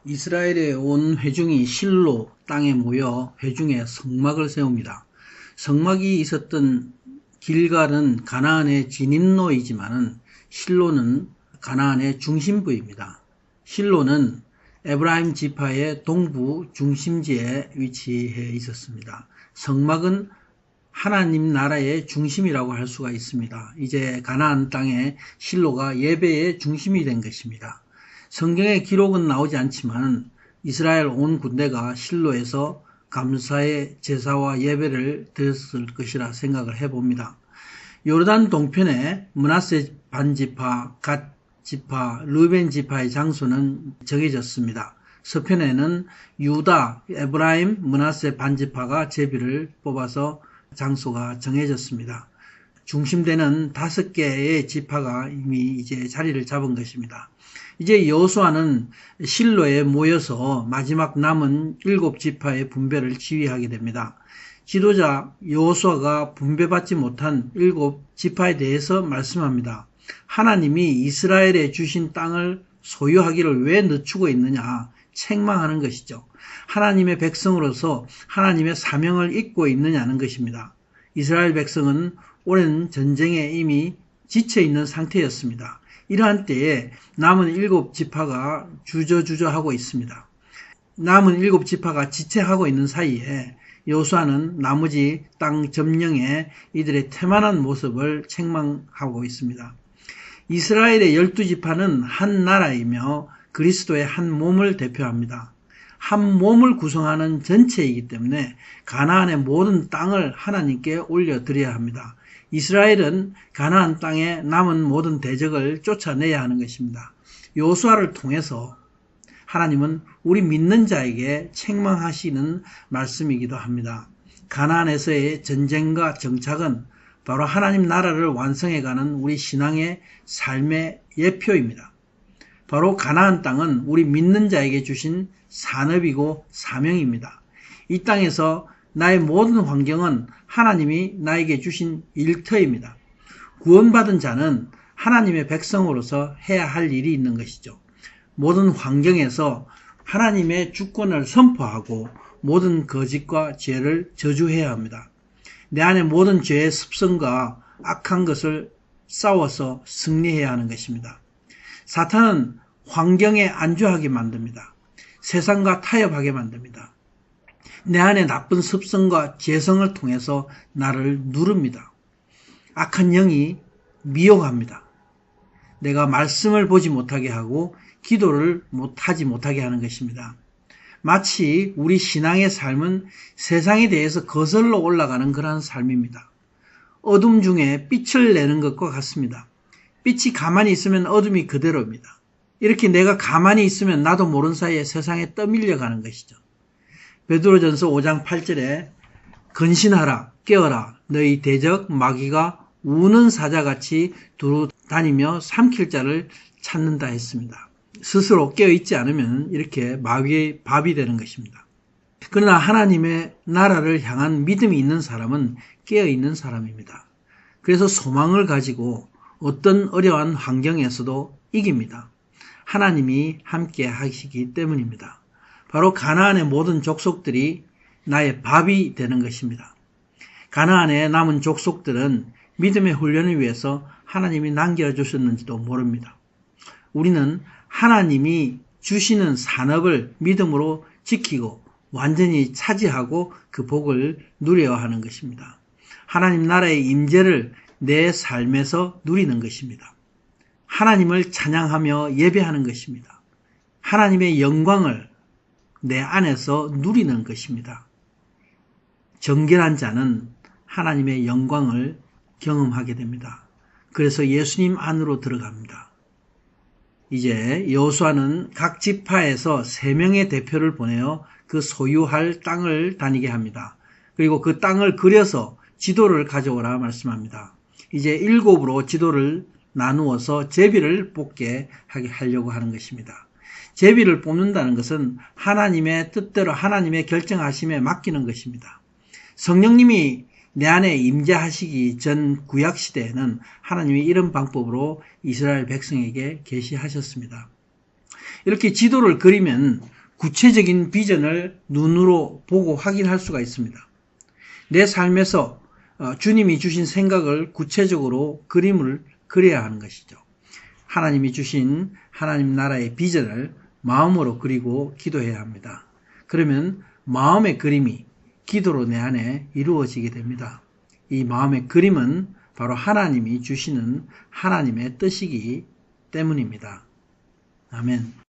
이스라엘의 온 회중이 실로 땅에 모여 회중에 성막을 세웁니다. 성막이 있었던 길갈은 가나안의 진입로이지만은 실로는 가나안의 중심부입니다. 실로는 에브라임 지파의 동부 중심지에 위치해 있었습니다. 성막은 하나님 나라의 중심이라고 할 수가 있습니다. 이제 가나안 땅에 실로가 예배의 중심이 된 것입니다. 성경에 기록은 나오지 않지만 이스라엘 온 군대가 실로에서 감사의 제사와 예배를 드렸을 것이라 생각을 해봅니다. 요르단 동편에 므낫세 반지파, 갓 지파, 르벤 지파의 장소는 정해졌습니다. 서편에는 유다, 에브라임, 므낫세 반지파가 제비를 뽑아서 장소가 정해졌습니다. 중심되는 5개의 지파가 이미 이제 자리를 잡은 것입니다. 이제 여호수아는 실로에 모여서 마지막 남은 7지파의 분배를 지휘하게 됩니다. 지도자 여호수아가 분배받지 못한 7지파에 대해서 말씀합니다. 하나님이 이스라엘에 주신 땅을 소유하기를 왜 늦추고 있느냐 책망하는 것이죠. 하나님의 백성으로서 하나님의 사명을 잊고 있느냐는 것입니다. 이스라엘 백성은 오랜 전쟁에 이미 지쳐있는 상태였습니다. 이러한 때에 남은 7지파가 주저주저하고 있습니다. 남은 7지파가 지체하고 있는 사이에 여호수아는 나머지 땅 점령에 이들의 태만한 모습을 책망하고 있습니다. 이스라엘의 12지파는 한 나라이며 그리스도의 한 몸을 대표합니다. 한 몸을 구성하는 전체이기 때문에 가나안의 모든 땅을 하나님께 올려드려야 합니다. 이스라엘은 가나안 땅에 남은 모든 대적을 쫓아내야 하는 것입니다. 여호수아를 통해서 하나님은 우리 믿는 자에게 책망하시는 말씀이기도 합니다. 가나안에서의 전쟁과 정착은 바로 하나님 나라를 완성해가는 우리 신앙의 삶의 예표입니다. 바로 가나안 땅은 우리 믿는 자에게 주신 산업이고 사명입니다. 이 땅에서 나의 모든 환경은 하나님이 나에게 주신 일터입니다. 구원받은 자는 하나님의 백성으로서 해야 할 일이 있는 것이죠. 모든 환경에서 하나님의 주권을 선포하고 모든 거짓과 죄를 저주해야 합니다. 내 안에 모든 죄의 습성과 악한 것을 싸워서 승리해야 하는 것입니다. 사탄은 환경에 안주하게 만듭니다. 세상과 타협하게 만듭니다. 내 안에 나쁜 습성과 죄성을 통해서 나를 누릅니다. 악한 영이 미혹합니다. 내가 말씀을 보지 못하게 하고 기도를 하지 못하게 하는 것입니다. 마치 우리 신앙의 삶은 세상에 대해서 거슬러 올라가는 그러한 삶입니다. 어둠 중에 빛을 내는 것과 같습니다. 빛이 가만히 있으면 어둠이 그대로입니다. 이렇게 내가 가만히 있으면 나도 모르는 사이에 세상에 떠밀려가는 것이죠. 베드로전서 5장 8절에 근신하라 깨어라 너희 대적 마귀가 우는 사자같이 두루 다니며 삼킬 자를 찾는다 했습니다. 스스로 깨어있지 않으면 이렇게 마귀의 밥이 되는 것입니다. 그러나 하나님의 나라를 향한 믿음이 있는 사람은 깨어있는 사람입니다. 그래서 소망을 가지고 어떤 어려운 환경에서도 이깁니다. 하나님이 함께 하시기 때문입니다. 바로 가나안의 모든 족속들이 나의 밥이 되는 것입니다. 가나안의 남은 족속들은 믿음의 훈련을 위해서 하나님이 남겨주셨는지도 모릅니다. 우리는 하나님이 주시는 산업을 믿음으로 지키고 완전히 차지하고 그 복을 누려야 하는 것입니다. 하나님 나라의 임재를 내 삶에서 누리는 것입니다. 하나님을 찬양하며 예배하는 것입니다. 하나님의 영광을 내 안에서 누리는 것입니다. 정결한 자는 하나님의 영광을 경험하게 됩니다. 그래서 예수님 안으로 들어갑니다. 이제 여호수아는 각 지파에서 3명의 대표를 보내어 그 소유할 땅을 다니게 합니다. 그리고 그 땅을 그려서 지도를 가져오라 말씀합니다. 이제 7으로 지도를 나누어서 제비를 뽑게 하려고 하는 것입니다. 제비를 뽑는다는 것은 하나님의 뜻대로 하나님의 결정하심에 맡기는 것입니다. 성령님이 내 안에 임재하시기 전 구약시대에는 하나님이 이런 방법으로 이스라엘 백성에게 계시하셨습니다. 이렇게 지도를 그리면 구체적인 비전을 눈으로 보고 확인할 수가 있습니다. 내 삶에서 주님이 주신 생각을 구체적으로 그림을 그려야 하는 것이죠. 하나님이 주신 하나님 나라의 비전을 마음으로 그리고 기도해야 합니다. 그러면 마음의 그림이 기도로 내 안에 이루어지게 됩니다. 이 마음의 그림은 바로 하나님이 주시는 하나님의 뜻이기 때문입니다. 아멘.